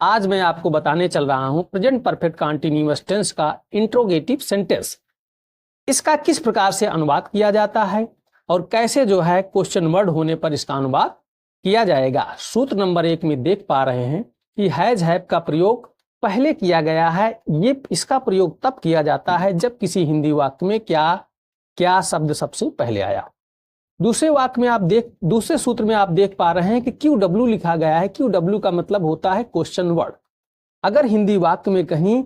आज मैं आपको बताने चल रहा हूं प्रेजेंट परफेक्ट कंटीन्यूअस टेंस का इंट्रोगेटिव सेंटेंस। इसका किस प्रकार से अनुवाद किया जाता है और कैसे जो है क्वेश्चन वर्ड होने पर इसका अनुवाद किया जाएगा। सूत्र नंबर 1 में देख पा रहे हैं कि हैज हैव का प्रयोग पहले किया गया है। ये इसका प्रयोग तब किया जाता है जब किसी हिंदी वाक्य में क्या शब्द सबसे पहले आया। दूसरे सूत्र में आप देख पा रहे हैं कि QW लिखा गया है। QW का मतलब होता है क्वेश्चन वर्ड। अगर हिंदी वाक्य में कहीं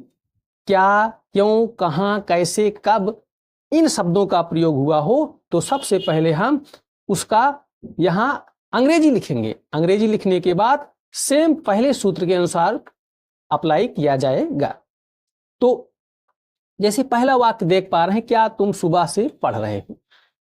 क्या, क्यों, कहां, कैसे, कब इन शब्दों का प्रयोग हुआ हो तो सबसे पहले हम उसका यहां अंग्रेजी लिखेंगे। अंग्रेजी लिखने के बाद सेम पहले सूत्र के अनुसार अप्लाई किया जाएगा। तो जैसे पहला वाक्य देख पा रहे हैं, क्या तुम सुबह से पढ़ रहे हो।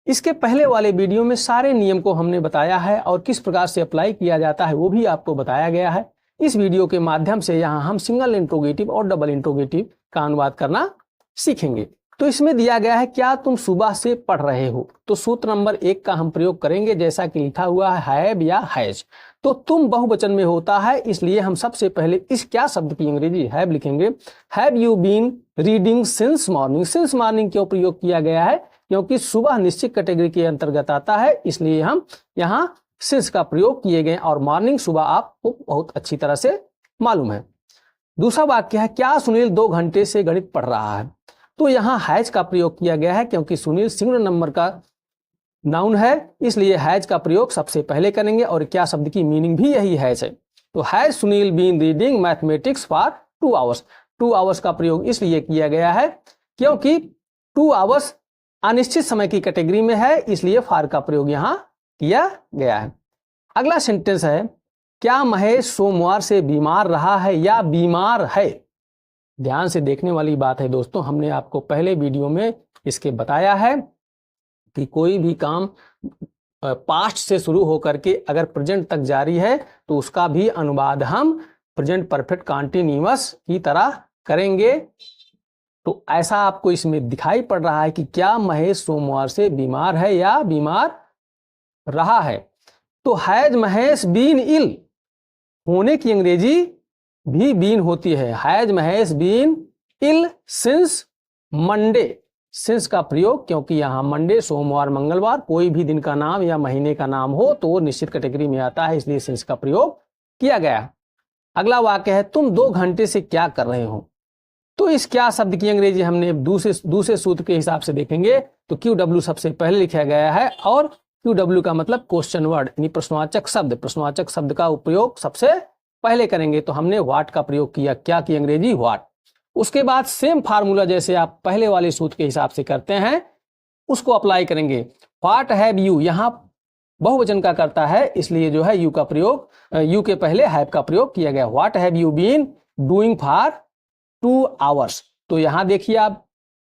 इसके पहले वाले वीडियो में सारे नियम को हमने बताया है और किस प्रकार से अप्लाई किया जाता है वो भी आपको बताया गया है। इस वीडियो के माध्यम से यहाँ हम सिंगल इंट्रोगेटिव और डबल इंट्रोगेटिव का अनुवाद करना सीखेंगे। तो इसमें दिया गया है क्या तुम सुबह से पढ़ रहे हो, तो सूत्र नंबर 1 का हम प्रयोग करेंगे जैसा कि लिखा हुआ है हैव या हैज। तो तुम बहुवचन में होता है, इसलिए हम सबसे पहले इस क्या शब्द की अंग्रेजी हैव लिखेंगे। Have you been reading since morning. Since morning क्यों प्रयोग किया गया है, क्योंकि सुबह निश्चित कैटेगरी के अंतर्गत आता है, इसलिए हम यहाँ सिंस का प्रयोग किए गए और मॉर्निंग सुबह आपको बहुत अच्छी तरह से मालूम है। दूसरा वाक्य है क्या सुनील 2 घंटे से गणित पढ़ रहा है। तो यहाँ हैज का प्रयोग किया गया है क्योंकि सुनील सिंगुलर नंबर का नाउन है, इसलिए हैज का प्रयोग सबसे पहले करेंगे और क्या शब्द की मीनिंग भी यही हैज है। तो has Sunil been reading mathematics for 2 hours. 2 hours का प्रयोग इसलिए किया गया है क्योंकि 2 आवर्स अनिश्चित समय की कैटेगरी में है, इसलिए फॉर का प्रयोग यहां किया गया है। अगला सेंटेंस है क्या महेश सोमवार से बीमार रहा है या बीमार है। ध्यान से देखने वाली बात है दोस्तों, हमने आपको पहले वीडियो में इसके बताया है कि कोई भी काम पास्ट से शुरू होकर के अगर प्रेजेंट तक जारी है तो उसका भी अनुवाद हम प्रेजेंट परफेक्ट कंटीन्यूअस की तरह करेंगे। तो ऐसा आपको इसमें दिखाई पड़ रहा है कि क्या महेश सोमवार से बीमार है या बीमार रहा है। तो हैज महेश बीन इल होने की अंग्रेजी भी बीन होती है। Has Mahesh been ill since Monday. Since का प्रयोग क्योंकि यहाँ मंडे सोमवार मंगलवार कोई भी दिन का नाम या महीने का नाम हो तो वो निश्चित कैटेगरी में आता है, इसलिए सिंस का प्रयोग किया गया। अगला वाक्य है तुम 2 घंटे से क्या कर रहे हो। तो इस क्या शब्द की अंग्रेजी हमने दूसरे सूत्र के हिसाब से देखेंगे तो QW सबसे पहले लिखा गया है और QW का मतलब क्वेश्चन वर्ड यानी प्रश्नवाचक शब्द। प्रश्नवाचक शब्द का उपयोग सबसे पहले करेंगे तो हमने व्हाट का प्रयोग किया, क्या की अंग्रेजी व्हाट। उसके बाद सेम फार्मूला जैसे आप पहले वाले सूत्र के हिसाब से करते हैं उसको अप्लाई करेंगे। व्हाट हैव यू यहाँ बहुवचन का करता है, इसलिए जो है यू का प्रयोग यू के पहले हैव का प्रयोग किया गया। What have you been doing for 2 hours. तो यहाँ देखिए आप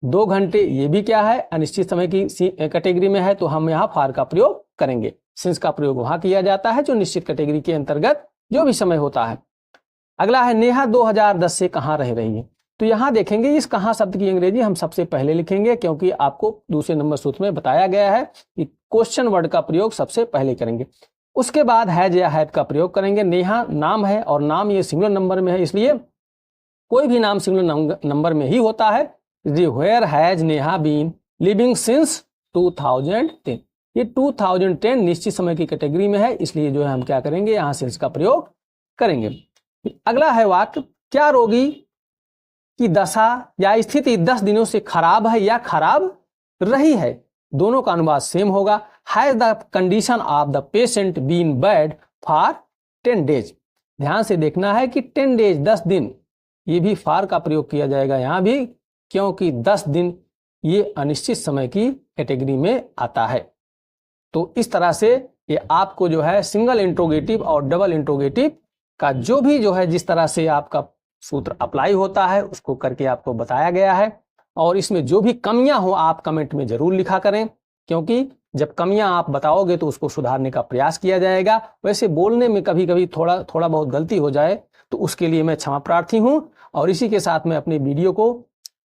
2 घंटे, ये भी क्या है अनिश्चित समय की कैटेगरी में है, तो हम यहाँ फॉर का प्रयोग करेंगे। सिंस का प्रयोग वहां किया जाता है जो निश्चित कैटेगरी के अंतर्गत जो भी समय होता है। अगला है नेहा 2010 से कहाँ रह रही है। तो यहाँ देखेंगे इस कहाँ शब्द की अंग्रेजी हम सबसे पहले लिखेंगे क्योंकि आपको दूसरे नंबर सूत्र में बताया गया है कि क्वेश्चन वर्ड का प्रयोग सबसे पहले करेंगे। उसके बाद हैज या हैव का प्रयोग करेंगे। नेहा नाम है और नाम ये सिंगुलर नंबर में है, इसलिए कोई भी नाम सिंगुलर नंबर में ही होता है। Where has Neha been living since 2010। ये 2010 निश्चित समय की कैटेगरी में है, इसलिए जो है हम क्या करेंगे यहाँ सिंस का प्रयोग करेंगे। अगला है वाक्य क्या रोगी की दशा या स्थिति 10 दिनों से खराब है या खराब रही है। दोनों का अनुवाद सेम होगा। Has the condition of the patient been bad for 10 days. ध्यान से देखना है कि 10 डेज 10 दिन, ये भी फॉर का प्रयोग किया जाएगा यहाँ भी क्योंकि 10 दिन ये अनिश्चित समय की कैटेगरी में आता है। तो इस तरह से ये आपको जो है सिंगल इंट्रोगेटिव और डबल इंट्रोगेटिव का जो भी जो है जिस तरह से आपका सूत्र अप्लाई होता है उसको करके आपको बताया गया है। और इसमें जो भी कमियां हो आप कमेंट में जरूर लिखा करें, क्योंकि जब कमियां आप बताओगे तो उसको सुधारने का प्रयास किया जाएगा। वैसे बोलने में कभी कभी थोड़ा बहुत गलती हो जाए तो उसके लिए मैं क्षमा प्रार्थी हूं। और इसी के साथ मैं अपने वीडियो को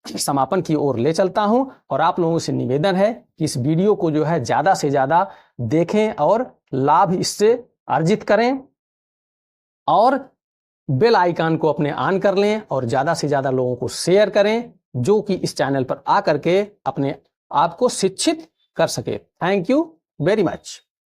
समापन की ओर ले चलता हूं और आप लोगों से निवेदन है कि इस वीडियो को जो है ज़्यादा से ज़्यादा देखें और लाभ इससे अर्जित करें। और बेल आइकन को अपने ऑन कर लें और ज़्यादा से ज़्यादा लोगों को शेयर करें जो कि इस चैनल पर आकर के अपने आप को शिक्षित कर सके। Thank you very much.